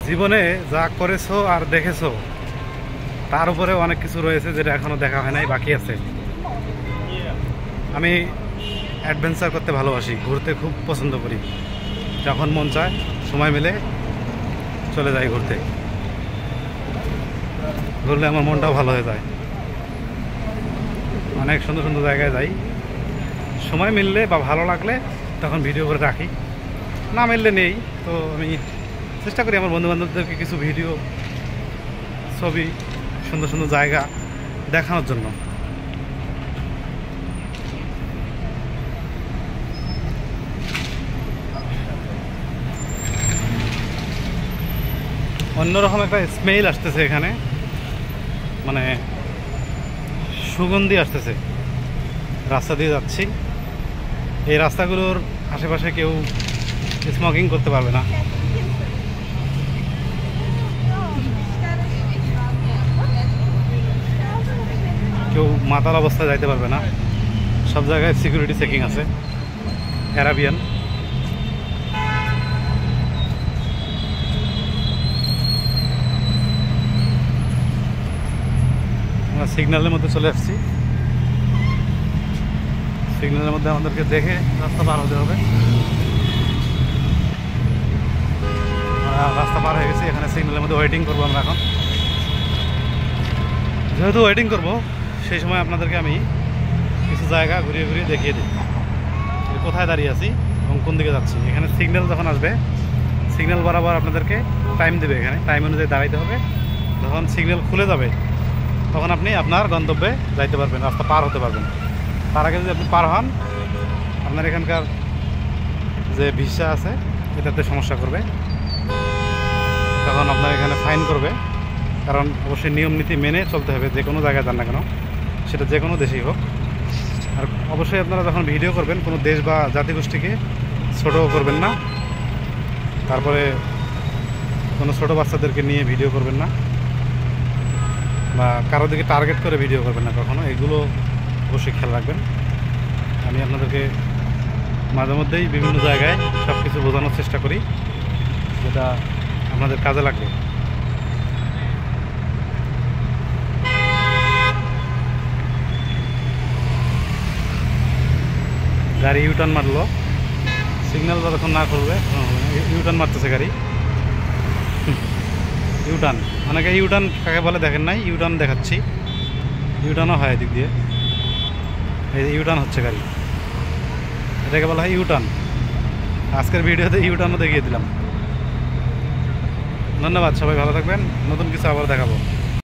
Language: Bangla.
জীবনে যা করেছো আর দেখেছো তার উপরে অনেক কিছু রয়েছে যেটা এখনো দেখা হয় নাই, বাকি আছে। আমি অ্যাডভেঞ্চার করতে ভালোবাসি, ঘুরতে খুব পছন্দ করি। যখন মন চায় সময় মিলে চলে যাই ঘুরতে। ঘুরলে আমার মনটাও ভালো হয়ে যায়। অনেক সুন্দর সুন্দর জায়গায় যাই। সময় মিললে বা ভালো লাগলে তখন ভিডিও করে রাখি, না মিললে নেই। তো আমি চেষ্টা করি আমার বন্ধুবান্ধবদেরকে কিছু ভিডিও, ছবি, সুন্দর সুন্দর জায়গা দেখানোর জন্য। অন্যরকম একটা স্মেল আসতেছে এখানে, মানে সুগন্ধি আসতেছে। রাস্তা দিয়ে যাচ্ছি, এই রাস্তাগুলোর আশেপাশে কেউ স্মোকিং করতে পারবে না, কেউ মাতাল অবস্থায় যাইতে পারবে না। সব জায়গায় সিকিউরিটি চেকিং আছে, অ্যারাবিয়ান। আমরা সিগন্যালের মধ্যে চলে আসছি। সিগন্যালের মধ্যে আমাদেরকে দেখে রাস্তা পার হতে হবে। রাস্তা পার হয়ে গেছি, এখানে সিগন্যালের মধ্যে ওয়েটিং করবো আমরা এখন। যেহেতু ওয়েটিং করব, সেই সময় আপনাদেরকে আমি কিছু জায়গা ঘুরিয়ে ঘুরিয়ে দেখিয়ে দিই কোথায় দাঁড়িয়ে আছি এবং কোন দিকে যাচ্ছি। এখানে সিগন্যাল যখন আসবে, সিগন্যাল বরাবর আপনাদেরকে টাইম দেবে, এখানে টাইম অনুযায়ী দাঁড়াইতে হবে। যখন সিগন্যাল খুলে যাবে তখন আপনি আপনার গন্তব্যে যাইতে পারবেন, রাস্তা পার হতে পারবেন। তার আগে যদি আপনি পার হন, আপনার এখানকার যে ভিসা আছে এটাতে সমস্যা করবে, তখন আপনার এখানে ফাইন করবে। কারণ অবশ্যই নিয়ম নীতি মেনে চলতে হবে, যে কোনো জায়গায় যান না কেন, সেটা যে কোনো দেশেই হোক। আর অবশ্যই আপনারা যখন ভিডিও করবেন, কোনো দেশ বা জাতিগোষ্ঠীকে ছোটো করবেন না। তারপরে কোনো ছোটো বাচ্চাদেরকে নিয়ে ভিডিও করবেন না, বা কারো দিকে টার্গেট করে ভিডিও করবেন না কখনো। এগুলো অবশ্যই খেয়াল রাখবেন। আমি আপনাদেরকে মাঝে মধ্যেই বিভিন্ন জায়গায় সব কিছু বোঝানোর চেষ্টা করি, যেটা আপনাদের কাজে লাগবে। গাড়ি ইউটার্ন মারলো, সিগন্যাল যতক্ষণ না করবে ইউটার্ন মারতেছে গাড়ি। ইউটার্ন, অনেকে ইউটার্ন কাকে বলে দেখেন নাই, ইউটার্ন দেখাচ্ছি। ইউটার্নও হয় এদিক দিয়ে, এই যে ইউটার্ন হচ্ছে গাড়ি, এটাকে বলা হয় ইউটার্ন। আজকের ভিডিওতে ইউটার্নও দেখিয়ে দিলাম। ধন্যবাদ, সবাই ভালো থাকবেন। নতুন কিছু আবার দেখাবো।